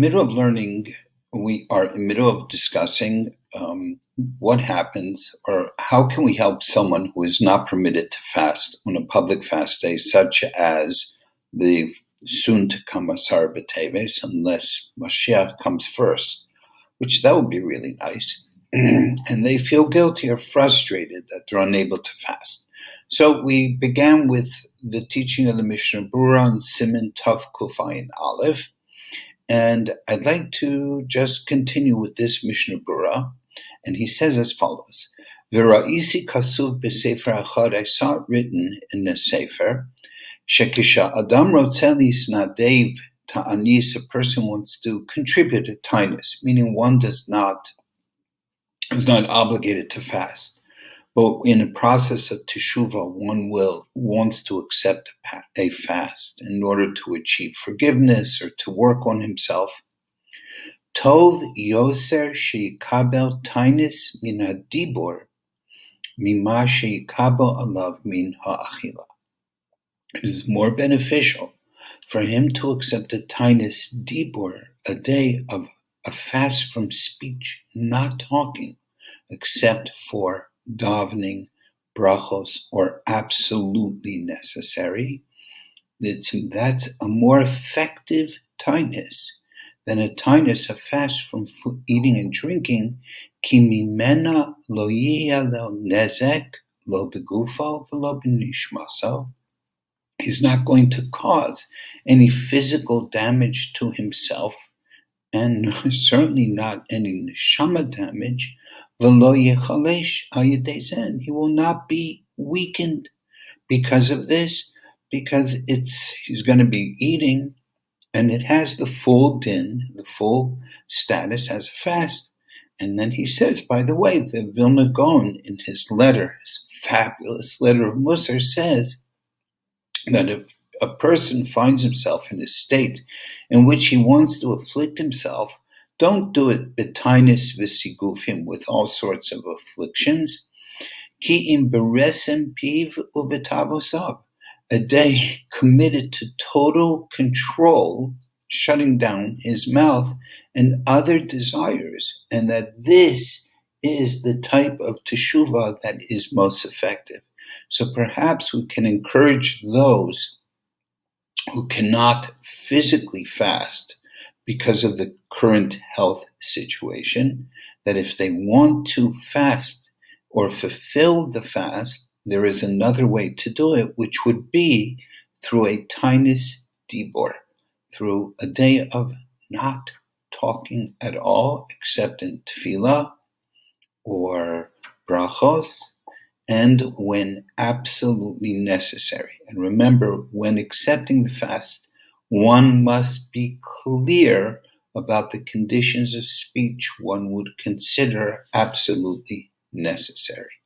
Middle of learning, we are in the middle of discussing what happens or how can we help someone who is not permitted to fast on a public fast day, such as the soon-to-come Asar B'Teves, unless Mashiach comes first, which that would be really nice. And they feel guilty or frustrated that they're unable to fast. So we began with the teaching of the Mishnah Berurah on Siman Tav Kuf Ayin Aleph. And I'd like to just continue with this Mishnah Berurah. And he says as follows: V'ra'isi kasuv b'sefer achad, I saw it written in the sefer, shekisha adam rotzeh lisnadev taanis, a person wants to contribute a taanis, meaning one is not obligated to fast. But in a process of teshuvah, one wants to accept a fast in order to achieve forgiveness or to work on himself. Tov yoser sheikabel taanis min dibur mima sheikabel alav min ha'achila. It is more beneficial for him to accept a taanis dibur, a day of a fast from speech, not talking, except for davening, brachos, or absolutely necessary. That's a more effective taanis than a taanis, a fast from eating and drinking. Ki mimena lo yihya lo nezek lo begufo v'lo b'nishmaso. He's not going to cause any physical damage to himself, and certainly not any neshama damage. V'lo yechalesh al yedei zen. He will not be weakened because of this, because he's going to be eating, and it has the full din, the full status as a fast. And then he says, by the way, the Vilna Gaon in his letter, his fabulous letter of Musar, says that if a person finds himself in a state in which he wants to afflict himself, don't do it b'taanis v'sigufim, with all sorts of afflictions. Ki im beresem piv u'v'tavosav, a day committed to total control, shutting down his mouth and other desires, and that this is the type of teshuvah that is most effective. So perhaps we can encourage those who cannot physically fast because of the current health situation, that if they want to fast or fulfill the fast, there is another way to do it, which would be through a taanis dibur, through a day of not talking at all except in tefila or brachos, and when absolutely necessary. And remember, when accepting the fast, one must be clear about the conditions of speech one would consider absolutely necessary.